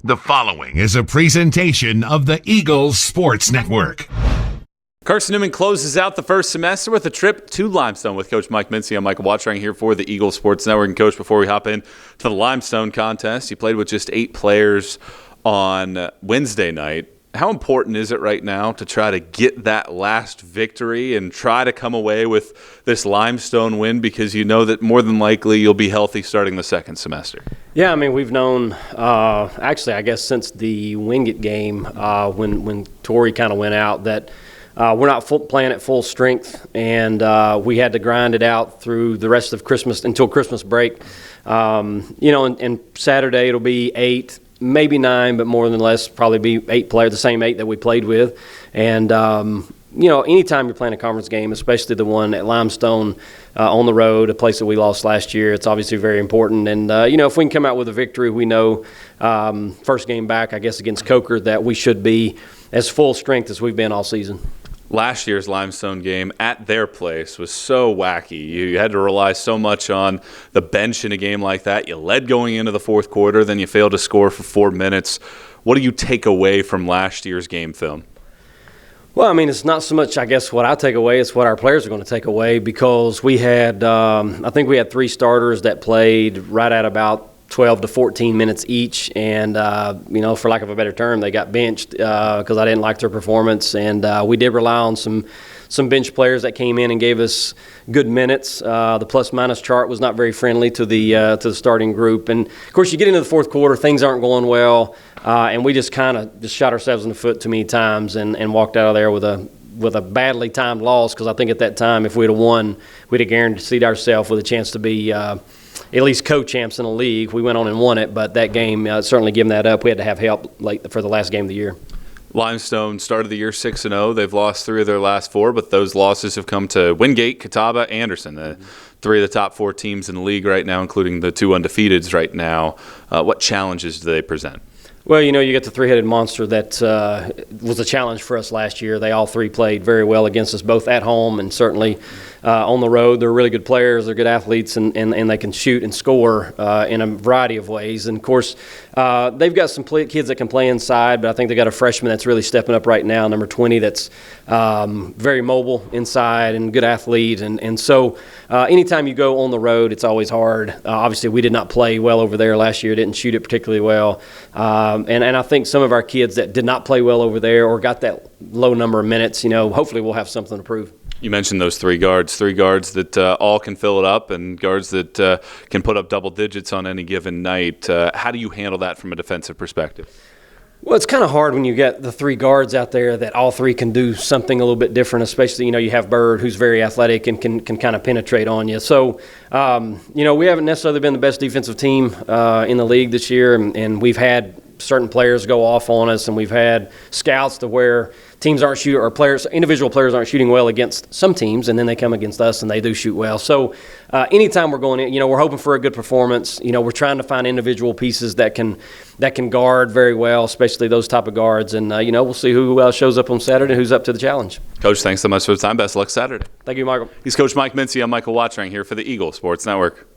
The following is a presentation of the Eagles Sports Network. Carson-Newman closes out the first semester with a trip to Limestone with Coach Mike Mincey. I'm Michael Watchering here for the Eagles Sports Network. And Coach, before we hop in to the Limestone contest, you played with just 8 players on Wednesday night. How important is it right now to try to get that last victory and try to come away with this Limestone win, because you know that more than likely you'll be healthy starting the second semester? Yeah, I mean, we've known, actually, I guess since the Wingate game, when Torrey kind of went out, that we're not playing at full strength, and we had to grind it out through the rest of Christmas until Christmas break. And Saturday it'll be 8, maybe 9, but more than less probably be 8 players, the same 8 that we played with. And anytime you're playing a conference game, especially the one at Limestone on the road, a place that we lost last year, it's obviously very important. And if we can come out with a victory, we know first game back, I guess, against Coker, that we should be as full strength as we've been all season. Last year's Limestone game at their place was so wacky. You had to rely so much on the bench in a game like that. You led going into the fourth quarter, then you failed to score for 4 minutes. What do you take away from last year's game film? Well, I mean, it's not so much, I guess, what I take away. It's what our players are going to take away, because we had, I think we had 3 starters that played right at about 12 to 14 minutes each, and for lack of a better term, they got benched because I didn't like their performance, and we did rely on some bench players that came in and gave us good minutes. The plus-minus chart was not very friendly to the starting group, and of course, you get into the fourth quarter, things aren't going well, and we just kind of shot ourselves in the foot too many times and walked out of there with a badly timed loss, because I think at that time, if we'd have won, we'd have guaranteed ourselves with a chance to be at least co-champs in the league. We went on and won it, but that game, certainly giving that up, we had to have help late for the last game of the year. Limestone started the year 6-0. They've lost 3 of their last 4, but those losses have come to Wingate, Catawba, Anderson, the 3 of the top 4 teams in the league right now, including the 2 undefeateds right now. What challenges do they present? Well, you get the 3-headed monster that was a challenge for us last year. They all 3 played very well against us, both at home and certainly on the road. They're really good players. They're good athletes, and they can shoot and score in a variety of ways. And, of course, they've got some kids that can play inside, but I think they got a freshman that's really stepping up right now, number 20, that's very mobile inside and good athlete. And so anytime you go on the road, it's always hard. Obviously, we did not play well over there last year, didn't shoot it particularly well. And I think some of our kids that did not play well over there or got that low number of minutes, hopefully we'll have something to prove. You mentioned those 3 guards that all can fill it up, and guards that can put up double digits on any given night. How do you handle that from a defensive perspective? Well, it's kind of hard when you get the 3 guards out there that all 3 can do something a little bit different, especially, you have Bird, who's very athletic and can kind of penetrate on you. So, we haven't necessarily been the best defensive team in the league this year, and we've had certain players go off on us, and we've had scouts to where teams aren't shooting, or individual players aren't shooting well against some teams, and then they come against us and they do shoot well. So anytime we're going in, we're hoping for a good performance. We're trying to find individual pieces that can guard very well, especially those type of guards. And we'll see who shows up on Saturday, who's up to the challenge. Coach, thanks so much for the time. Best of luck Saturday. Thank you, Michael. He's Coach Mike Mincey. I'm Michael Watchering here for the Eagles Sports Network.